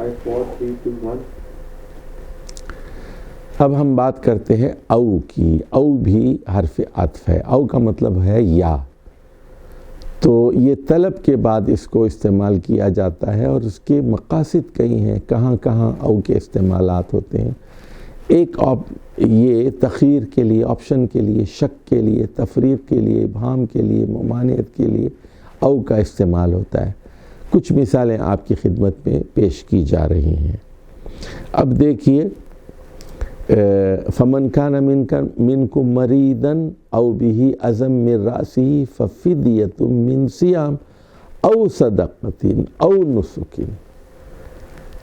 5 4 3 2 1. اب ہم بات کرتے ہیں او کی. او بھی حرف عطف ہے. او کا مطلب ہے یا. تو یہ طلب کے بعد اس کو استعمال کیا جاتا ہے اور اس کے مقاصد کئی ہیں. کہاں کہاں او کے استعمالات ہوتے ہیں. ایک یہ تخیر کے لیے، آپشن کے لیے، شک کے لیے، تفریق کے لیے، ابہام کے لیے، ممانعت کے لیے او کا استعمال ہوتا ہے. کچھ مثالیں آپ کی خدمت میں پیش کی جا رہی ہیں. اب دیکھیے فمن کان منکم مریضا او به اذى من راسه ففدیة من صیام او صدقۃ او نسک.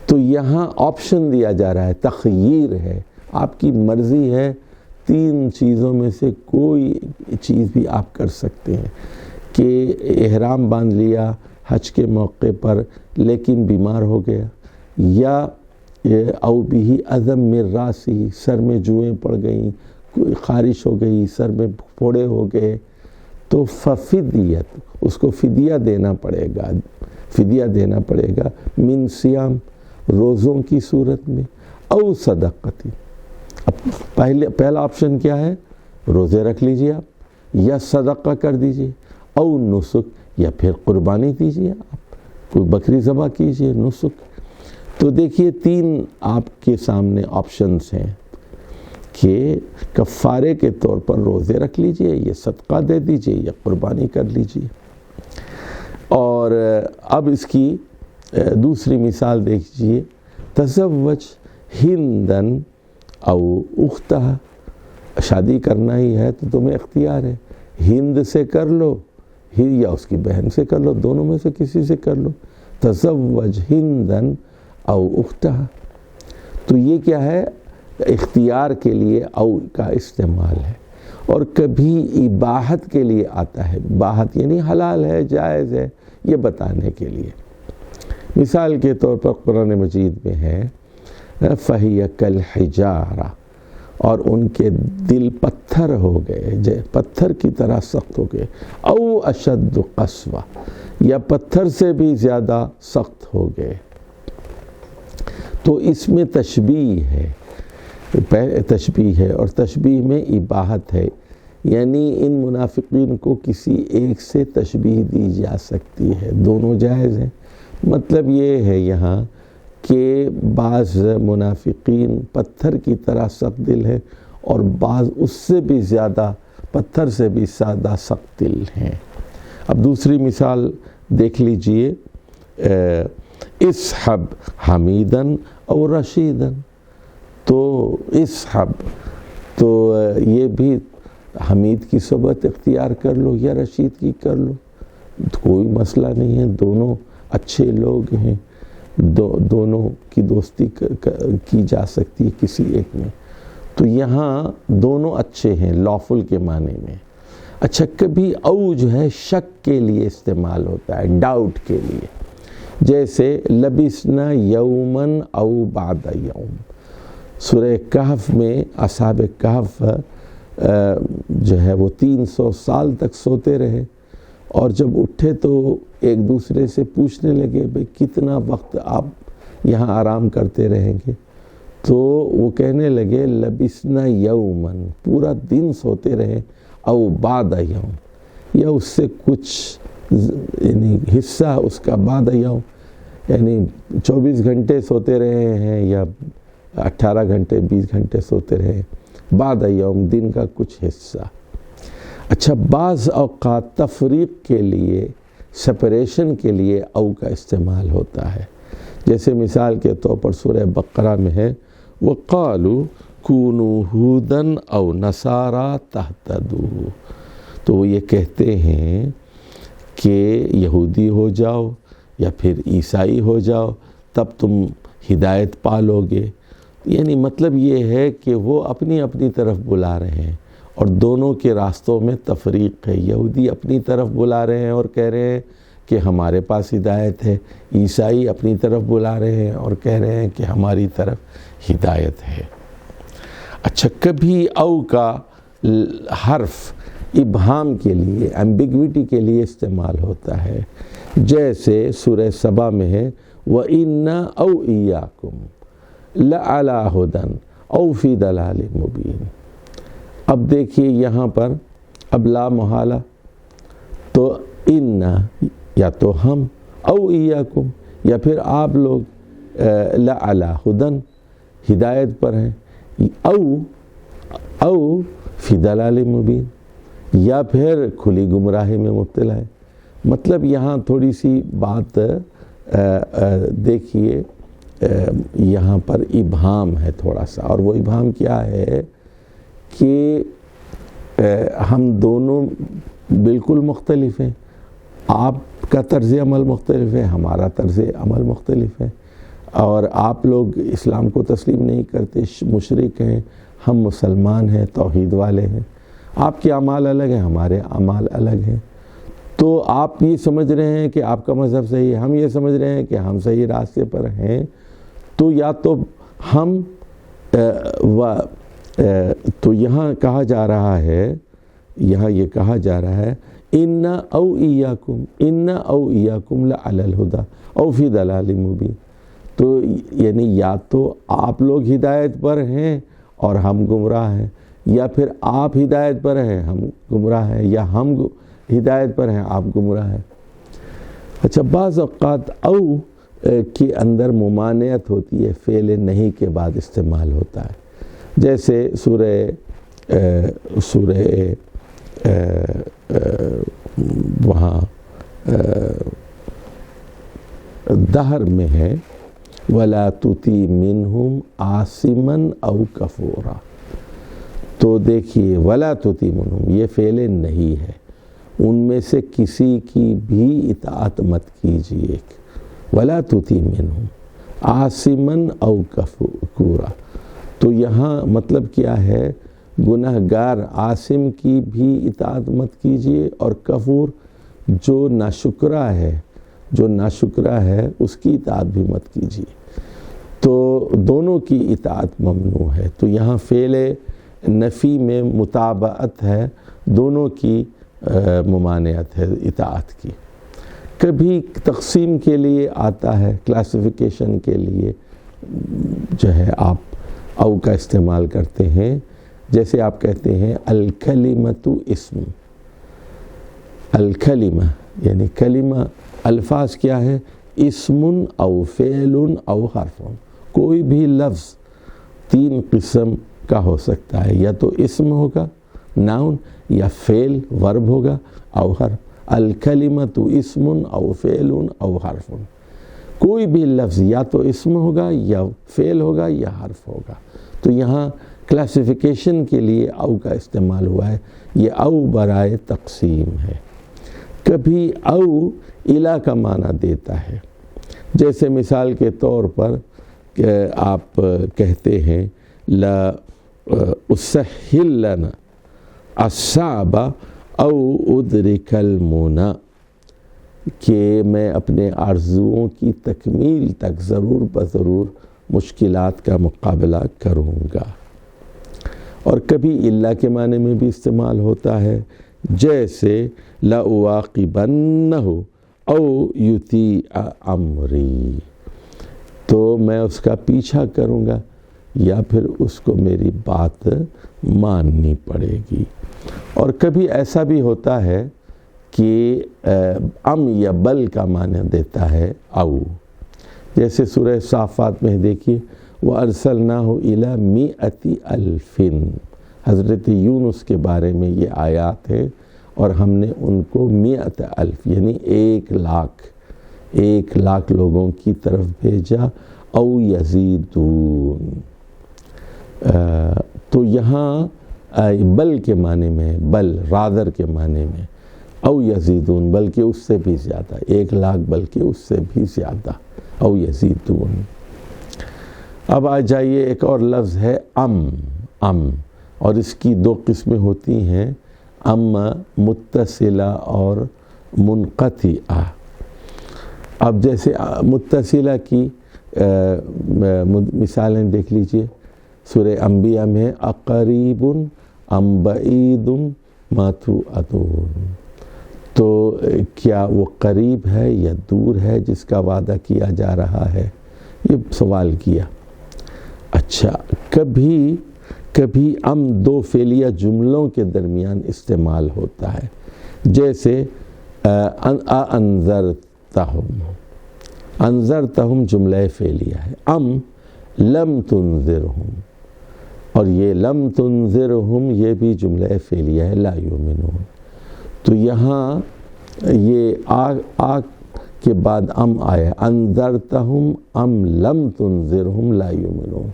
تو یہاں آپشن دیا جا رہا ہے، تخییر ہے، آپ کی مرضی ہے. 3 چیزوں میں سے کوئی چیز بھی آپ کر سکتے ہیں کہ احرام باندھ لیا حج کے موقع پر لیکن بیمار ہو گیا، یا او بھی عزم من راسی، سر میں جوئیں پڑ گئیں، کوئی خارش ہو گئی، سر میں پھوڑے ہو گئے، تو ففدیت، اس کو فدیہ دینا پڑے گا. فدیہ دینا پڑے گا من صیام، روزوں کی صورت میں، او صدقۃ. اب پہلا آپشن کیا ہے؟ روزے رکھ لیجئے آپ، یا صدقہ کر دیجئے، او نسک، یا پھر قربانی دیجئے، آپ کوئی بکری ذبح کیجئے، نسک. تو دیکھیے 3 آپ کے سامنے آپشنز ہیں کہ کفارے کے طور پر روزے رکھ لیجئے، یا صدقہ دے دیجئے، یا قربانی کر لیجئے. اور اب اس کی دوسری مثال دیکھیے، تزوج ہندن او اختہ. شادی کرنا ہی ہے تو تمہیں اختیار ہے، ہند سے کر لو یا اس کی بہن سے کر لو، دونوں میں سے کسی سے کر لو. تزوج ہندن او اختہ. تو یہ کیا ہے؟ اختیار کے لیے او کا استعمال ہے. اور کبھی اباحت کے لیے آتا ہے. اباحت یعنی حلال ہے، جائز ہے، یہ بتانے کے لیے. مثال کے طور پر قرآن مجید میں ہے فَهِيَ كَالْحِجَارَةِ، اور ان کے دل پتھر ہو گئے، پتھر کی طرح سخت ہو گئے. او اشد قسوہ، یا پتھر سے بھی زیادہ سخت ہو گئے. تو اس میں تشبیہ ہے، تشبیہ ہے، اور تشبیہ میں اباحت ہے. یعنی ان منافقین کو کسی ایک سے تشبیہ دی جا سکتی ہے، دونوں جائز ہیں. مطلب یہ ہے یہاں کہ بعض منافقین پتھر کی طرح سخت دل ہے، اور بعض اس سے بھی زیادہ، پتھر سے بھی زیادہ سخت دل ہیں. اب دوسری مثال دیکھ لیجئے، اسحب حمیدن او رشیدن. تو اسحب، تو یہ بھی حمید کی صحبت اختیار کر لو یا رشید کی کر لو، کوئی مسئلہ نہیں ہے، دونوں اچھے لوگ ہیں، دونوں کی دوستی کی جا سکتی ہے کسی ایک میں. تو یہاں دونوں اچھے ہیں لافل کے معنی میں. اچھا، کبھی او جو ہے شک کے لیے استعمال ہوتا ہے، ڈاؤٹ کے لیے. جیسے لبسنا یومن او بعد یوم. سورہ کہف میں اصحاب کہف جو ہے وہ 300 سال تک سوتے رہے، اور جب اٹھے تو ایک دوسرے سے پوچھنے لگے بھئی کتنا وقت آپ یہاں آرام کرتے رہیں گے؟ تو وہ کہنے لگے لبسنا یومن، پورا دن سوتے رہے، او بعد یوم، یا اس سے کچھ یعنی حصہ اس کا بعد یوم، یعنی 24 گھنٹے سوتے رہے ہیں یا 18 گھنٹے 20 گھنٹے سوتے رہے، بعد یوم دن کا کچھ حصہ. اچھا، بعض اوقات تفریق کے لیے، سپریشن کے لیے او کا استعمال ہوتا ہے. جیسے مثال کے طور پر سورہ بقرہ میں ہے وَقَالُوا كُونُوا هُودًا أَوْ نَصَارَىٰ تَهْتَدُوا. تو وہ یہ کہتے ہیں کہ یہودی ہو جاؤ یا پھر عیسائی ہو جاؤ، تب تم ہدایت پالو گے. یعنی مطلب یہ ہے کہ وہ اپنی اپنی طرف بلا رہے ہیں، اور دونوں کے راستوں میں تفریق ہے. یہودی اپنی طرف بلا رہے ہیں اور کہہ رہے ہیں کہ ہمارے پاس ہدایت ہے، عیسائی اپنی طرف بلا رہے ہیں اور کہہ رہے ہیں کہ ہماری طرف ہدایت ہے. اچھا، کبھی او کا حرف ابہام کے لیے، ایمبیگوٹی کے لیے استعمال ہوتا ہے. جیسے سورہ سبا میں ہے وَإِنَّا أَوْ إِيَّاكُمْ لَعَلَىٰ هُدًى أَوْ فِي ضَلَالٍ مُبِينٍ۔ اب دیکھیے یہاں پر اب لا محالہ، تو اِنَّا یا تو ہم، او ایاکم یا پھر آپ لوگ لعلی ہدن ہدایت پر ہیں، او فی ضلال مبین یا پھر کھلی گمراہی میں مبتلا ہے۔ مطلب یہاں تھوڑی سی بات دیکھیے، یہاں پر ابہام ہے تھوڑا سا، اور وہ ابہام کیا ہے کہ ہم دونوں بالکل مختلف ہیں، آپ کا طرز عمل مختلف ہے، ہمارا طرز عمل مختلف ہے، اور آپ لوگ اسلام کو تسلیم نہیں کرتے، مشرک ہیں، ہم مسلمان ہیں، توحید والے ہیں، آپ کے اعمال الگ ہیں، ہمارے اعمال الگ ہیں۔ تو آپ یہ سمجھ رہے ہیں کہ آپ کا مذہب صحیح ہے، ہم یہ سمجھ رہے ہیں کہ ہم صحیح راستے پر ہیں، تو یا تو ہم تو یہاں کہا جا رہا ہے، یہاں یہ کہا جا رہا ہے اِنَّا أَوْ إِيَّاكُمْ لَعَلَى الْهُدَى أَوْ فِي ضَلَالٍ مُبِينٍ۔ تو یعنی یا تو آپ لوگ ہدایت پر ہیں اور ہم گمراہ ہیں، یا پھر آپ ہدایت پر ہیں ہم گمراہ ہیں، یا ہم ہدایت پر ہیں آپ گمراہ ہیں۔ اچھا، بعض اوقات او کے اندر ممانعت ہوتی ہے، فعل نہیں کے بعد استعمال ہوتا ہے، جیسے سورہ وہاں دہر میں ہے وَلَا تُطِعْ مِنْهُمْ عَاصِمًا أَوْ كَفُورًا۔ تو دیکھیے وَلَا تُطِعْ مِنْهُمْ یہ فعل نہیں ہے، ان میں سے کسی کی بھی اطاعت مت کیجیے، وَلَا تُطِعْ مِنْهُمْ عَاصِمًا أَوْ كَفُورًا۔ تو یہاں مطلب کیا ہے، گناہگار عاصم کی بھی اطاعت مت کیجیے، اور کفور جو ناشکرا ہے اس کی اطاعت بھی مت کیجیے، تو دونوں کی اطاعت ممنوع ہے۔ تو یہاں فعل نفی میں متابعت ہے، دونوں کی ممانعت ہے اطاعت کی۔ کبھی تقسیم کے لیے آتا ہے، کلاسیفیکیشن کے لیے جو ہے آپ او کا استعمال کرتے ہیں، جیسے آپ کہتے ہیں الکلمۃ اسم، الکلمہ یعنی کلمہ، الفاظ کیا ہے، اسم او فعل او حرف، کوئی بھی لفظ تین قسم کا ہو سکتا ہے، یا تو اسم ہوگا ناؤن، یا فعل ورب ہوگا، او حرف۔ الکلمۃ اسم او فعل او حرف، کوئی بھی لفظ یا تو اسم ہوگا یا فعل ہوگا یا حرف ہوگا۔ تو یہاں کلاسیفیکیشن کے لیے او کا استعمال ہوا ہے، یہ او برائے تقسیم ہے۔ کبھی او الہ کا معنی دیتا ہے، جیسے مثال کے طور پر کہ آپ کہتے ہیں لا اسہل لنا الصعب او ادرک المنى، کہ میں اپنے آرزوؤں کی تکمیل تک ضرور بضرور مشکلات کا مقابلہ کروں گا۔ اور کبھی اللہ کے معنی میں بھی استعمال ہوتا ہے، جیسے لَأُعَاقِبَنَّهُ او یطیع امری، تو میں اس کا پیچھا کروں گا یا پھر اس کو میری بات ماننی پڑے گی۔ اور کبھی ایسا بھی ہوتا ہے کہ ام یا بل کا معنی دیتا ہے او، جیسے سورہ صافات میں دیکھیے وَأَرْسَلْنَاهُ إِلَى مِئَةِ أَلْفٍ، حضرت یونس کے بارے میں یہ آیات ہے، اور ہم نے ان کو 100,000 یعنی 1,00,000 لوگوں کی طرف بھیجا، او یزیدون۔ تو یہاں بل کے معنی میں، بل رادر کے معنی میں، او یزیدون بلکہ اس سے بھی زیادہ، 1,00,000 بلکہ اس سے بھی زیادہ، او یزیدون۔ اب آ جائیے، ایک اور لفظ ہے ام، اور اس کی دو قسمیں ہوتی ہیں، ام متصلہ اور منقطعہ۔ اب جیسے متصلہ کی مثالیں دیکھ لیجئے، سورہ انبیاء میں اقریب ام بعید ما توعدون، تو کیا وہ قریب ہے یا دور ہے جس کا وعدہ کیا جا رہا ہے؟ یہ سوال کیا۔ اچھا، کبھی ام دو فعلیہ جملوں کے درمیان استعمال ہوتا ہے، جیسے انذرتہم جملہ فعلیہ ہے، ام لم تنذرہم، اور یہ لم تنذرہم یہ بھی جملہ فعلیہ ہے، لا یؤمنون۔ تو یہاں یہ آ کے بعد ام آیا، انذرتہم ام لم تنذرہم لا یؤمنون۔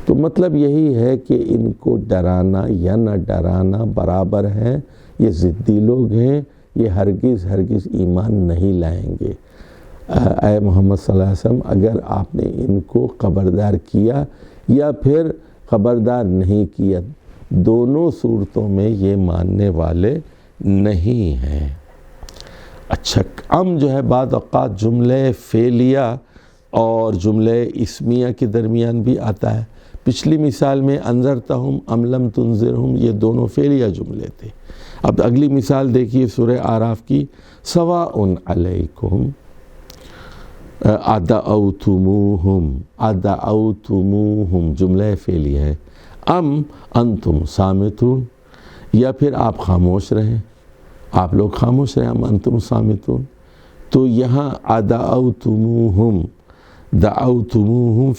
تو مطلب یہی ہے کہ ان کو ڈرانا یا نہ ڈرانا برابر ہے، یہ ضدی لوگ ہیں، یہ ہرگز ایمان نہیں لائیں گے۔ اے محمد صلی اللہ علیہ وسلم، اگر آپ نے ان کو خبردار کیا یا پھر خبردار نہیں کیا، دونوں صورتوں میں یہ ماننے والے نہیں ہیں۔ اچھا، ام جو ہے بعض اوقات جملے فعلیہ اور جملے اسمیہ کے درمیان بھی آتا ہے۔ پچھلی مثال میں انذرتہم ام لم تنذرہم یہ دونوں فعلیہ جملے تھے۔ اب اگلی مثال دیکھیے سورہ اعراف کی، سواء علیکم ادعوتموہم جملہ فعلیہ ہے، ام انتم صامتون، یا پھر آپ خاموش رہیں، آپ لوگ خاموش رہیں، ام انتم صامتون۔ تو یہاں دعوتموہم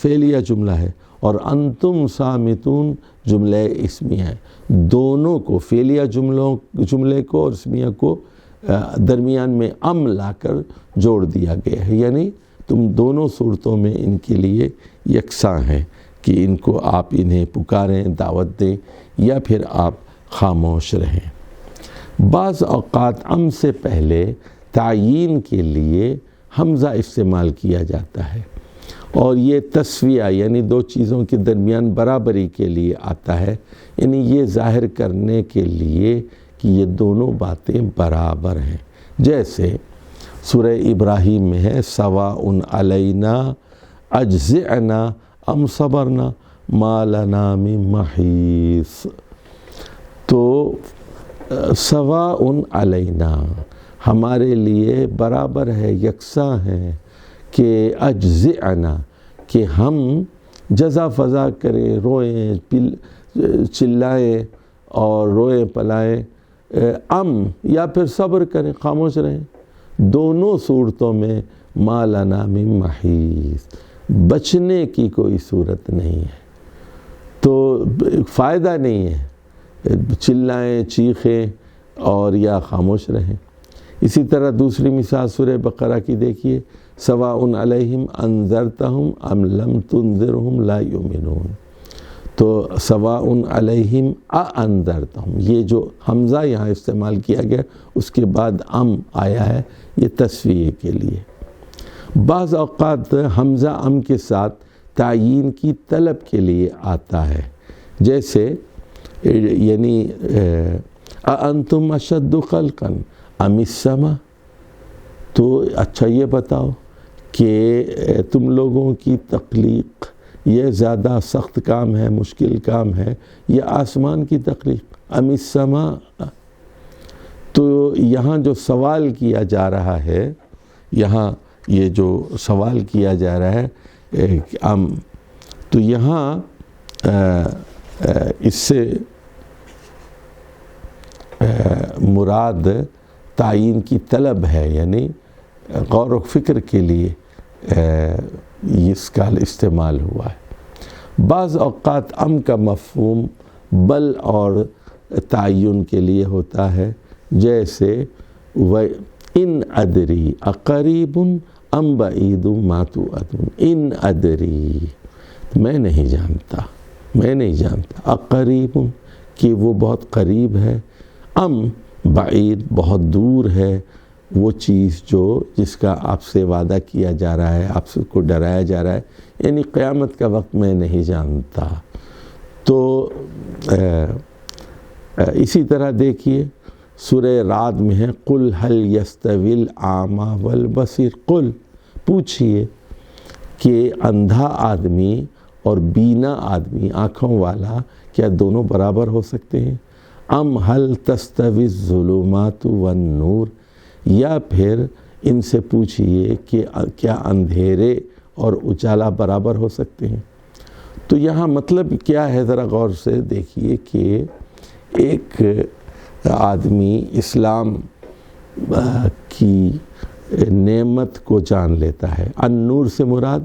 فعلیہ جملہ ہے اور انتم صامتون جملہ اسمیہ ہے۔ دونوں کو، فعلیہ جملے کو اور اسمیہ کو درمیان میں ام لا کر جوڑ دیا گیا ہے، یعنی تم دونوں صورتوں میں ان کے لیے یکساں ہیں کہ ان کو آپ انہیں پکاریں، دعوت دیں یا پھر آپ خاموش رہیں۔ بعض اوقات ام سے پہلے تعیین کے لیے حمزہ استعمال کیا جاتا ہے، اور یہ تسویہ یعنی دو چیزوں کے درمیان برابری کے لیے آتا ہے، یعنی یہ ظاہر کرنے کے لیے کہ یہ دونوں باتیں برابر ہیں۔ جیسے سورہ ابراہیم میں ہے، سواء علینا اجزعنا ام صبرنا ما لنا من محیص۔ تو سواء علینا ہمارے لیے برابر ہے، یکساں ہے کہ اجزعنا کہ ہم جزا فضا کریں، روئیں، چلائیں اور روئیں پلائیں، ام یا پھر صبر کریں، خاموش رہیں۔ دونوں صورتوں میں ما لنا من محیص، بچنے کی کوئی صورت نہیں ہے، تو فائدہ نہیں ہے چلائیں، چیخیں اور یا خاموش رہیں۔ اسی طرح دوسری مثال سورہ بقرہ کی دیکھیے، سواء علیہم انذرتہم ام لم تنذرہم لا یؤمنون۔ تو سواء علیہم انذرتہم، یہ جو حمزہ یہاں استعمال کیا گیا اس کے بعد ام آیا ہے، یہ تسویہ کے لیے۔ بعض اوقات حمزہ ام کے ساتھ تعیین کی طلب کے لیے آتا ہے، جیسے یعنی اانتم اشد خلقا ام السماء، تو اچھا یہ بتاؤ کہ تم لوگوں کی تخلیق یہ زیادہ سخت کام ہے، مشکل کام ہے، یہ آسمان کی تخلیق، ام السماء۔ تو یہاں جو سوال کیا جا رہا ہے، یہاں یہ جو سوال کیا جا رہا ہے تو یہاں اس سے مراد تعیین کی طلب ہے، یعنی غور و فکر کے لیے اس کا استعمال ہوا ہے۔ بعض اوقات ام کا مفہوم بل اور تعین کے لیے ہوتا ہے، جیسے ان ادری اقریب ام بعید ما توعدون، ان ادری میں نہیں جانتا، اقریب کہ وہ بہت قریب ہے، ام بعید بہت دور ہے وہ چیز جس کا آپ سے وعدہ کیا جا رہا ہے، آپ سے کو ڈرایا جا رہا ہے، یعنی قیامت کا وقت میں نہیں جانتا۔ تو اسی طرح دیکھیے سورہ رعد میں ہے، قل هل يستوي الاعمى والبصير، قل پوچھئے کہ اندھا آدمی اور بینا آدمی، آنکھوں والا، کیا دونوں برابر ہو سکتے ہیں؟ ام هل تستوي الظلمات والنور، یا پھر ان سے پوچھئے کہ کیا اندھیرے اور اجالا برابر ہو سکتے ہیں؟ تو یہاں مطلب کیا ہے، ذرا غور سے دیکھیے کہ ایک آدمی اسلام کی نعمت کو جان لیتا ہے. النور سے مراد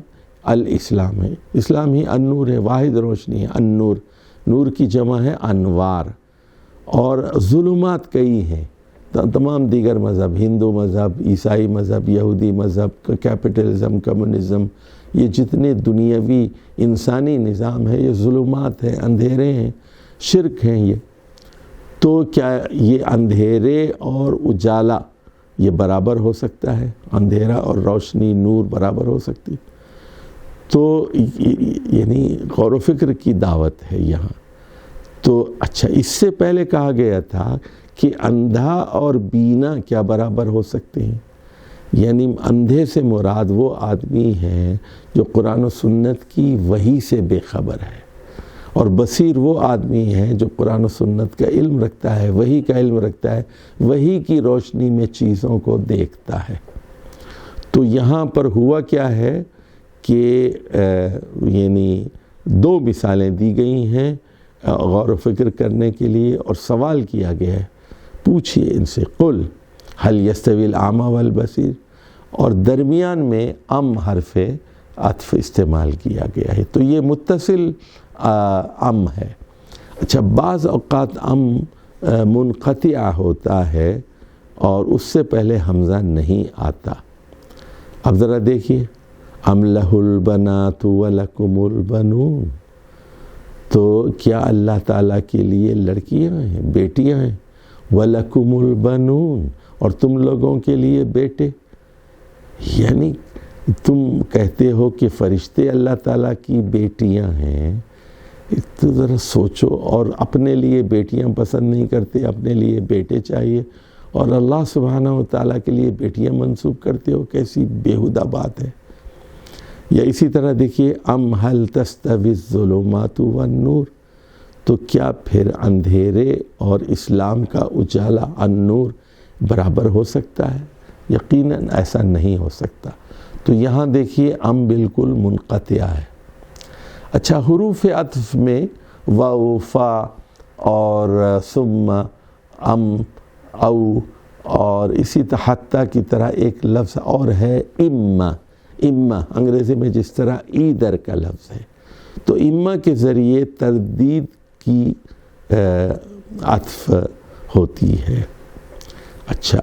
الاسلام ہے. اسلام ہی النور ہے، واحد روشنی ہے. النور، نور کی جمع ہے انوار. اور ظلمات کئی ہیں، تمام دیگر مذہب، ہندو مذہب، عیسائی مذہب، یہودی مذہب، کیپٹلزم، کمیونزم، یہ جتنے دنیاوی انسانی نظام ہے یہ ظلمات ہیں، اندھیرے ہیں، شرک ہیں یہ. تو کیا یہ اندھیرے اور اجالا یہ برابر ہو سکتا ہے؟ اندھیرا اور روشنی، نور برابر ہو سکتی؟ تو یعنی غور و فکر کی دعوت ہے یہاں. تو اچھا، اس سے پہلے کہا گیا تھا کہ اندھا اور بینا کیا برابر ہو سکتے ہیں؟ یعنی اندھے سے مراد وہ آدمی ہے جو قرآن و سنت کی وحی سے بے خبر ہے، اور بصیر وہ آدمی ہے جو قرآن و سنت کا علم رکھتا ہے، وحی کا علم رکھتا ہے، وحی کی روشنی میں چیزوں کو دیکھتا ہے. تو یہاں پر ہوا کیا ہے کہ یعنی دو مثالیں دی گئی ہیں غور و فکر کرنے کے لیے، اور سوال کیا گیا ہے. پوچھئے ان سے، قل هل يستوي الاعمى والبصیر، اور درمیان میں ام حرف عطف استعمال کیا گیا ہے. تو یہ متصل ام ہے. اچھا، بعض اوقات ام منقطع ہوتا ہے اور اس سے پہلے حمزہ نہیں آتا. اب ذرا دیکھیے، ام لہ البنات ولکم البنون، تو کیا اللہ تعالیٰ کے لیے لڑکیاں ہیں، بیٹیاں ہیں؟ وَلَكُمُ الْبَنُونَ، اور تم لوگوں کے لیے بیٹے. یعنی تم کہتے ہو کہ فرشتے اللہ تعالیٰ کی بیٹیاں ہیں. تو ذرا سوچو، اور اپنے لیے بیٹیاں پسند نہیں کرتے، اپنے لیے بیٹے چاہیے، اور اللہ سبحانہ و تعالیٰ کے لیے بیٹیاں منسوب کرتے ہو. کیسی بیہودہ بات ہے. یا اسی طرح دیکھیے، ام هل تستوی الظلمات والنور، تو کیا پھر اندھیرے اور اسلام کا اجالا، النور، برابر ہو سکتا ہے؟ یقیناً ایسا نہیں ہو سکتا. تو یہاں دیکھیے ام بالکل منقطع ہے. اچھا، حروف عطف میں واو، فا اور ثم، ام، او، اور اسی طرح حتیٰ کی طرح ایک لفظ اور ہے اما. اما انگریزی میں جس طرح ایدر کا لفظ ہے، تو اما کے ذریعے تردید کی عطف ہوتی ہے. اچھا،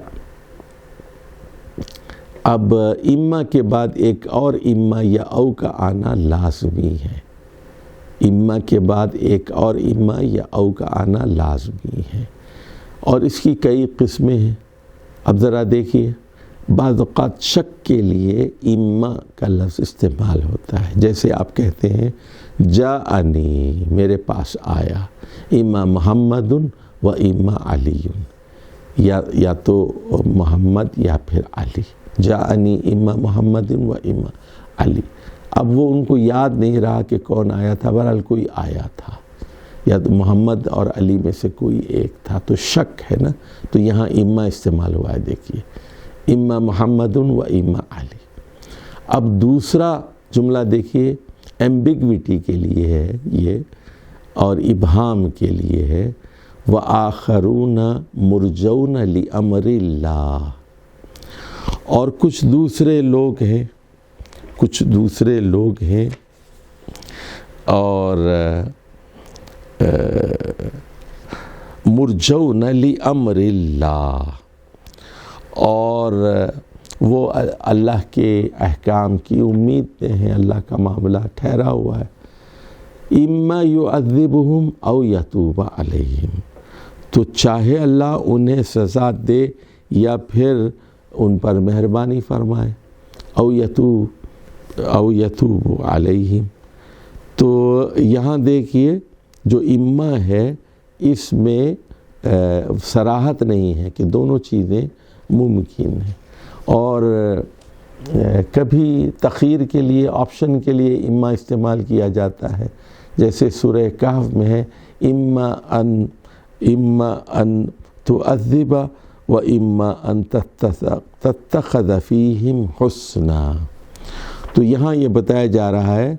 اب اما کے بعد ایک اور اما یا او کا آنا لازمی ہے. اما کے بعد ایک اور اما یا او کا آنا لازمی ہے، اور اس کی کئی قسمیں ہیں. اب ذرا دیکھیے، بعض اوقات شک کے لیے اما کا لفظ استعمال ہوتا ہے. جیسے آپ کہتے ہیں جاءنی، میرے پاس آیا، اما محمد و اما علی، یا تو محمد یا پھر علی. جاءنی اما محمد و اما علی. اب وہ ان کو یاد نہیں رہا کہ کون آیا تھا، بہرحال کوئی آیا تھا، یا تو محمد اور علی میں سے کوئی ایک تھا. تو شک ہے نا، تو یہاں اما استعمال ہوا ہے. دیکھیے، اما محمد و اما علی. اب دوسرا جملہ دیکھیے، ایمبیگویٹی کے لیے ہے یہ، اور ابہام کے لیے ہے. وآخرون مرجون لامر اللہ، اور کچھ دوسرے لوگ ہیں، کچھ دوسرے لوگ ہیں، اور مرجون لامر اللہ، اور وہ اللہ کے احکام کی امید میں ہیں، اللہ کا معاملہ ٹھہرا ہوا ہے. اما یعذبہم او یتوب علیہم، تو چاہے اللہ انہیں سزا دے یا پھر ان پر مہربانی فرمائے. او یتوب علیہم. تو یہاں دیکھیے جو اما ہے اس میں صراحت نہیں ہے کہ دونوں چیزیں ممکن ہیں، اور کبھی تخیر کے لیے، آپشن کے لیے اما استعمال کیا جاتا ہے. جیسے سورہ کہف میں ہے اما ان تعذب وَإِمَّا أَن تَتَّخِذَ فِيهِمْ حُسْنًا۔ تو یہاں یہ بتایا جا رہا ہے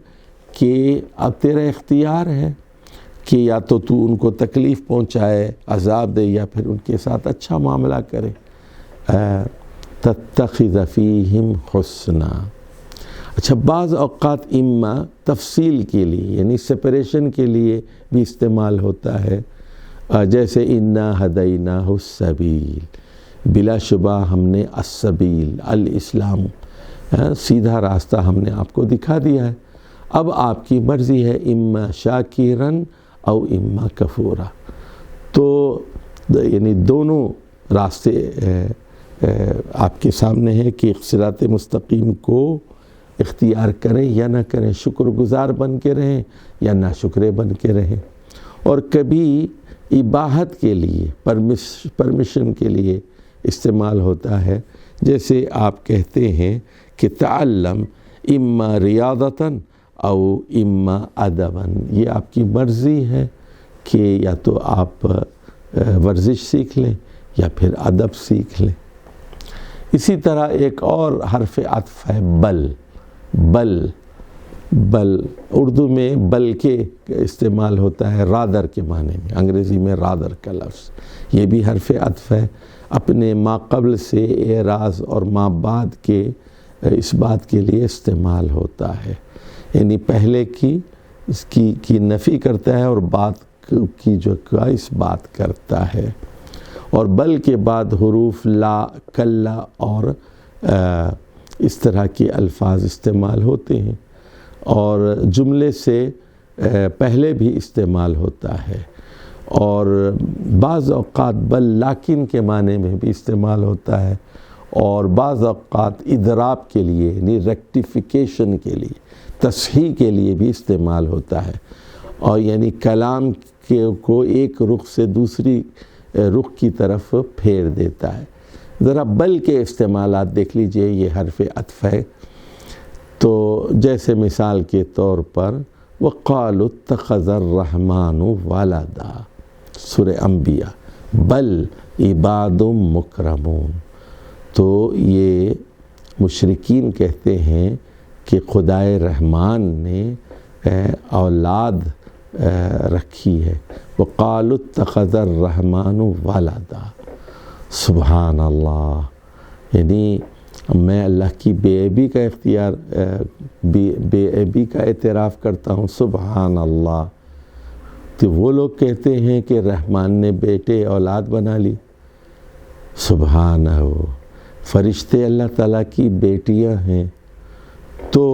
کہ اب تیرا اختیار ہے کہ یا تو ان کو تکلیف پہنچائے، عذاب دے، یا پھر ان کے ساتھ اچھا معاملہ کرے۔ تَتَّخِذَ فِيهِمْ حُسْنًا۔ اچھا، بعض اوقات اما تفصیل کے لیے یعنی سپریشن کے لیے بھی استعمال ہوتا ہے، جیسے اِنَّا هَدَيْنَاهُ السَّبِيلَ، بلا شبہ ہم نے السبیل الاسلام سیدھا راستہ ہم نے آپ کو دکھا دیا ہے، اب آپ کی مرضی ہے اما شاکرن او اما کفورا۔ تو یعنی دونوں راستے آپ کے سامنے ہیں کہ صراط مستقیم کو اختیار کریں یا نہ کریں، شکر گزار بن کے رہیں یا ناشکرے بن کے رہیں۔ اور کبھی اباحت کے لیے، پرمیشن کے لیے استعمال ہوتا ہے، جیسے آپ کہتے ہیں کہ تعلم اما ریاضتاً او اما ادباً، یہ آپ کی مرضی ہے کہ یا تو آپ ورزش سیکھ لیں یا پھر ادب سیکھ لیں۔ اسی طرح ایک اور حرف عطف ہے بل۔ بل اردو میں بل کے استعمال ہوتا ہے رادر کے معنی میں، انگریزی میں رادر کا لفظ، یہ بھی حرف عطف ہے، اپنے ما قبل سے اعراض اور ما بعد کے اس بات کے لیے استعمال ہوتا ہے، یعنی پہلے اس کی نفی کرتا ہے اور بعد کی جو کا اس بات کرتا ہے۔ اور بل کے بعد حروف لا، کلا اور اس طرح کے الفاظ استعمال ہوتے ہیں، اور جملے سے پہلے بھی استعمال ہوتا ہے، اور بعض اوقات بل لیکن کے معنی میں بھی استعمال ہوتا ہے، اور بعض اوقات اضراب کے لیے یعنی ریکٹیفیکیشن کے لیے، تصحیح کے لیے بھی استعمال ہوتا ہے، اور یعنی کلام کو ایک رخ سے دوسری رخ کی طرف پھیر دیتا ہے۔ ذرا بل کے استعمالات دیکھ لیجئے، یہ حرف عطف ہے، تو جیسے مثال کے طور پر وَقَالُوا اتَّخَذَ الرَّحْمَنُ وَلَدًا، سورہ انبیاء، بل عباد مکرمون۔ تو یہ مشرکین کہتے ہیں کہ خدائے رحمان نے اولاد رکھی ہے، وَقَالُوا اتَّخَذَ الرَّحْمَنُ وَلَدًا۔ سبحان اللہ، یعنی میں اللہ کی بے عیبی کا بے عیبی کا اعتراف کرتا ہوں، سبحان اللہ۔ تو وہ لوگ کہتے ہیں کہ رحمان نے بیٹے اولاد بنا لی، سبحانہ۔ فرشتے اللہ تعالیٰ کی بیٹیاں ہیں، تو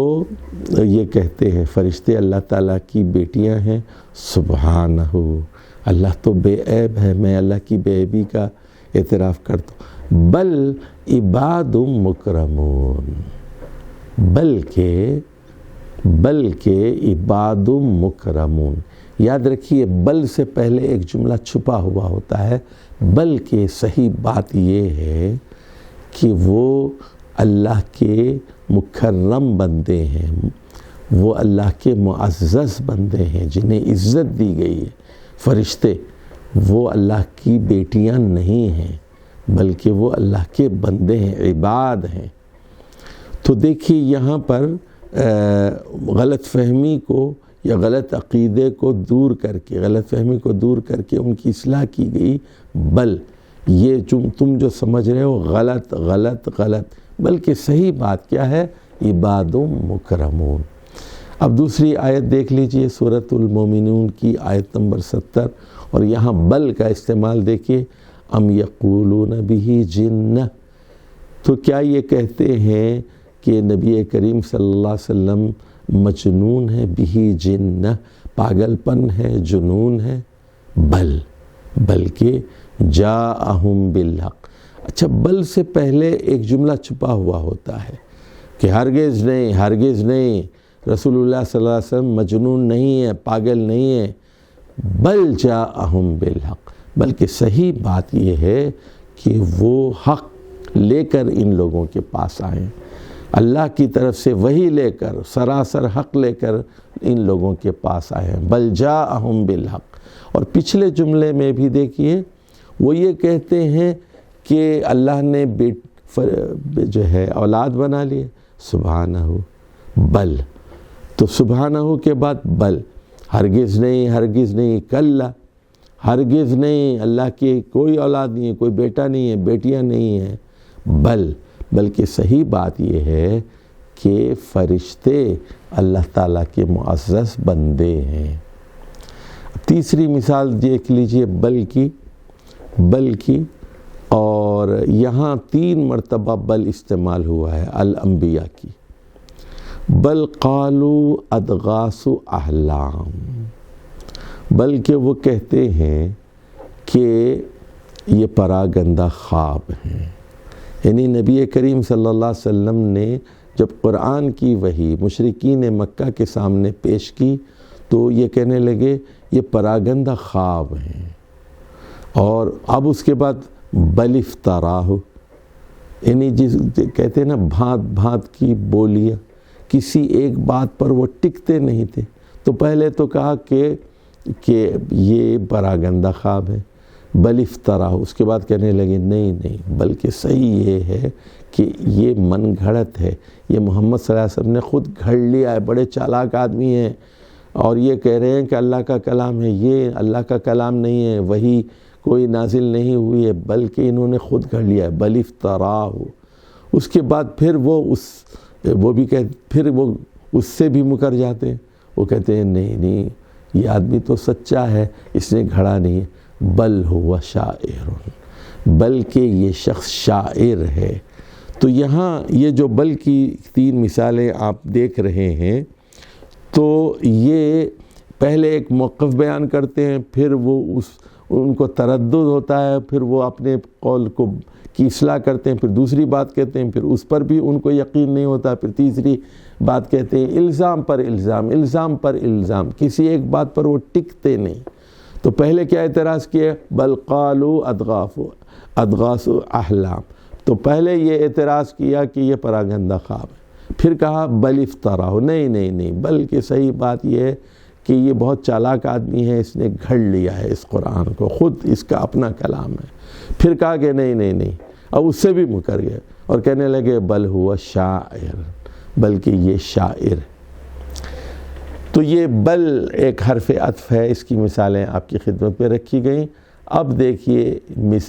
یہ کہتے ہیں فرشتے اللہ تعالیٰ کی بیٹیاں ہیں، سبحانہ۔ اللہ تو بے عیب ہے، میں اللہ کی بے عیبی کا اعتراف کرتا ہوں۔ بل عباد مکرمون، بلکہ عباد مکرمون۔ یاد رکھیے، بل سے پہلے ایک جملہ چھپا ہوا ہوتا ہے، بلکہ صحیح بات یہ ہے کہ وہ اللہ کے مکرم بندے ہیں، وہ اللہ کے معزز بندے ہیں جنہیں عزت دی گئی ہے۔ فرشتے وہ اللہ کی بیٹیاں نہیں ہیں، بلکہ وہ اللہ کے بندے ہیں، عباد ہیں۔ تو دیکھیے یہاں پر غلط فہمی کو یا غلط عقیدے کو دور کر کے، غلط فہمی کو دور کر کے ان کی اصلاح کی گئی۔ بل یہ تم جو سمجھ رہے ہو غلط، بلکہ صحیح بات کیا ہے، عباد مکرمون۔ اب دوسری آیت دیکھ لیجئے، سورۃ المومنون کی آیت نمبر 70، اور یہاں بل کا استعمال دیکھیے، ام یقولون بہ جنہ، تو کیا یہ کہتے ہیں کہ نبی کریم صلی اللہ علیہ وسلم مجنون ہے، بہ جنہ پاگل پن ہے، جنون ہے، بلکہ جاءہم بالحق۔ اچھا، بل سے پہلے ایک جملہ چھپا ہوا ہوتا ہے کہ ہرگز نہیں، رسول اللہ صلی اللہ علیہ وسلم مجنون نہیں ہے، پاگل نہیں ہے، بل جاءہم بالحق، بلکہ صحیح بات یہ ہے کہ وہ حق لے کر ان لوگوں کے پاس آئیں، اللہ کی طرف سے وحی لے کر، سراسر حق لے کر ان لوگوں کے پاس آئے ہیں، بل جاءہم بالحق۔ اور پچھلے جملے میں بھی دیکھیے، وہ یہ کہتے ہیں کہ اللہ نے جو ہے اولاد بنا لیے، سبحانہ بل، تو سبحانہ کے بعد بل، ہرگز نہیں، ہرگز نہیں، کلا، ہرگز نہیں، اللہ کی کوئی اولاد نہیں ہے، کوئی بیٹا نہیں ہے، بیٹیاں نہیں ہیں، بلکہ صحیح بات یہ ہے کہ فرشتے اللہ تعالیٰ کے معزز بندے ہیں۔ تیسری مثال دیکھ لیجئے بل کی، اور یہاں 3 مرتبہ بل استعمال ہوا ہے الانبیاء کی۔ بل قالوا اضغاث احلام، بلکہ وہ کہتے ہیں کہ یہ پراگندہ خواب ہیں۔ یعنی نبی کریم صلی اللہ علیہ وسلم نے جب قرآن کی وحی مشرکین مکہ کے سامنے پیش کی تو یہ کہنے لگے یہ پراگندہ خواب ہیں، اور اب اس کے بعد بل افتراہ، یعنی کہتے ہیں نا بھانت کی بولیاں، کسی ایک بات پر وہ ٹکتے نہیں تھے۔ تو پہلے تو کہا کہ یہ پراگندہ خواب ہے، بل افتراہ، اس کے بعد کہنے لگے نہیں، بلکہ صحیح یہ ہے کہ یہ من گھڑت ہے، یہ محمد صلی اللہ علیہ وسلم نے خود گھڑ لیا ہے، بڑے چالاک آدمی ہیں، اور یہ کہہ رہے ہیں کہ اللہ کا کلام ہے، یہ اللہ کا کلام نہیں ہے، وہی کوئی نازل نہیں ہوئی ہے، بلکہ انہوں نے خود گھڑ لیا ہے، بل افتراہ۔ اس کے بعد پھر وہ اس سے بھی مکر جاتے ہیں، وہ کہتے ہیں نہیں، یہ آدمی تو سچا ہے، اس نے گھڑا نہیں ہے، بل ہوا شاعر، بلکہ یہ شخص شاعر ہے۔ تو یہاں یہ جو بل کی 3 مثالیں آپ دیکھ رہے ہیں، تو یہ پہلے ایک موقف بیان کرتے ہیں، پھر وہ ان کو تردد ہوتا ہے، پھر وہ اپنے قول کی اصلاح کرتے ہیں، پھر دوسری بات کہتے ہیں، پھر اس پر بھی ان کو یقین نہیں ہوتا، پھر تیسری بات کہتے ہیں، الزام پر الزام، کسی ایک بات پر وہ ٹکتے نہیں۔ تو پہلے کیا اعتراض کیا؟ بل قالوا اضغاث احلام، تو پہلے یہ اعتراض کیا کہ یہ پراگندہ خواب ہے، پھر کہا بل افتراہ، نہیں، بلکہ صحیح بات یہ ہے کہ یہ بہت چالاک آدمی ہے، اس نے گھڑ لیا ہے اس قرآن کو، خود اس کا اپنا کلام ہے۔ پھر کہا کہ نہیں، اب اس سے بھی مکر گئے اور کہنے لگے بل ہوا شاعر، بلکہ یہ شاعر۔ تو یہ بل ایک حرف عطف ہے، اس کی مثالیں آپ کی خدمت میں رکھی گئیں۔ اب دیکھیے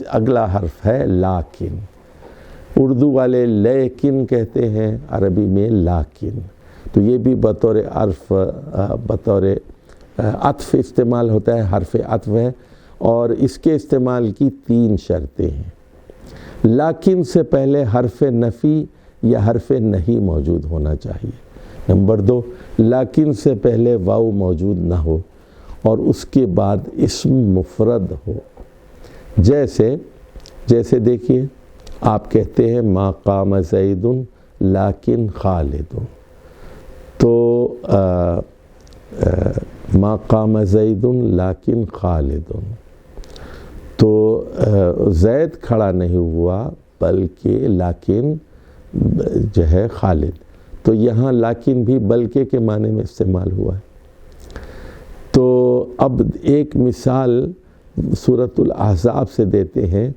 اگلا حرف ہے لاکن، اردو والے لیکن کہتے ہیں، عربی میں لاکن، تو یہ بھی بطور عطف استعمال ہوتا ہے، حرف عطف ہے، اور اس کے استعمال کی 3 شرطیں ہیں۔ لیکن سے پہلے حرف نفی یا حرف نہیں موجود ہونا چاہیے۔ نمبر 2، لیکن سے پہلے واو موجود نہ ہو، اور اس کے بعد اسم مفرد ہو۔ جیسے دیکھیے، آپ کہتے ہیں ما قام زید لیکن خالد، تو ما قام زید لیکن خالد، تو زید کھڑا نہیں ہوا بلکہ لیکن جو ہے خالد، تو یہاں لیکن بھی بلکہ کے معنی میں استعمال ہوا ہے۔ تو اب ایک مثال سورۃ الاحزاب سے دیتے ہیں،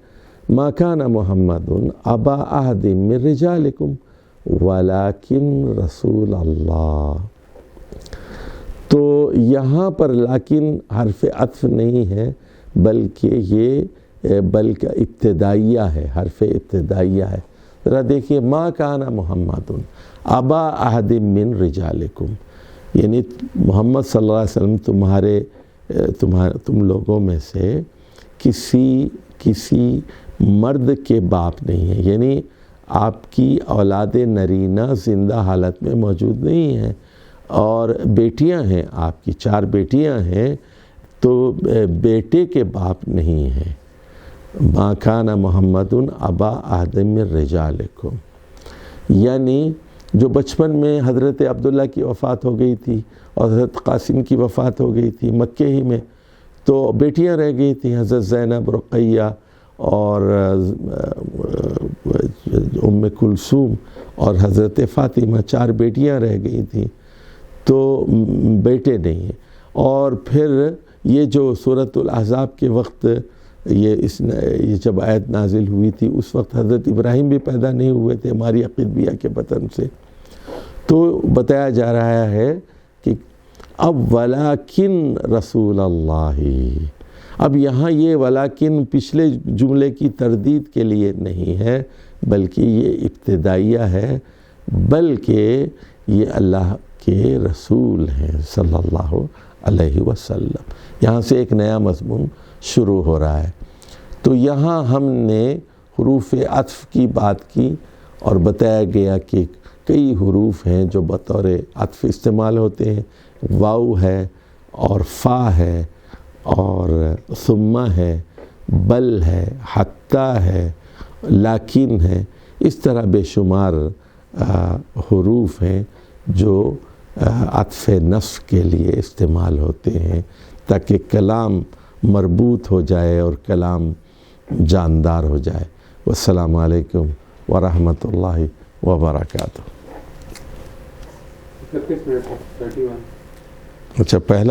ما کان محمد ابا احد من رجالکم ولکن رسول اللہ، تو یہاں پر لیکن حرف عطف نہیں ہے، بلکہ یہ بلکہ ابتدائیہ ہے، حرف ابتدائیہ ہے۔ ذرا دیکھیے، ما کان محمد ابا احد من رجالکم، یعنی محمد صلی اللہ علیہ وسلم تم لوگوں میں سے کسی مرد کے باپ نہیں ہے، یعنی آپ کی اولاد نرینہ زندہ حالت میں موجود نہیں ہیں، اور بیٹیاں ہیں، آپ کی 4 بیٹیاں ہیں، تو بیٹے کے باپ نہیں ہیں۔ ما کان محمد ابا احد من رجالکم، یعنی جو بچپن میں حضرت عبداللہ کی وفات ہو گئی تھی اور حضرت قاسم کی وفات ہو گئی تھی مکے ہی میں، تو بیٹیاں رہ گئی تھیں، حضرت زینب، رقیہ اور ام کلثوم اور حضرت فاطمہ، 4 بیٹیاں رہ گئی تھیں، تو بیٹے نہیں ہیں۔ اور پھر یہ جو سورۃ الاحزاب کے وقت یہ جب آیت نازل ہوئی تھی اس وقت حضرت ابراہیم بھی پیدا نہیں ہوئے تھے ہماری قطبیہ کے بطن سے. تو بتایا جا رہا ہے کہ اب ولیکن رسول اللہ، اب یہاں یہ ولیکن پچھلے جملے کی تردید کے لیے نہیں ہے، بلکہ یہ ابتدائیہ ہے، بلکہ یہ اللہ کے رسول ہیں صلی اللہ علیہ وسلم. یہاں سے ایک نیا مضمون شروع ہو رہا ہے. تو یہاں ہم نے حروف عطف کی بات کی اور بتایا گیا کہ کئی حروف ہیں جو بطور عطف استعمال ہوتے ہیں. واو ہے اور فا ہے اور ثم ہے، بل ہے، حتی ہے، لیکن ہے. اس طرح بے شمار حروف ہیں جو عطف نصب کے لیے استعمال ہوتے ہیں تاکہ کلام مربوط ہو جائے اور کلام جاندار ہو جائے. والسلام علیکم ورحمۃ اللہ وبرکاتہ. اچھا پہلا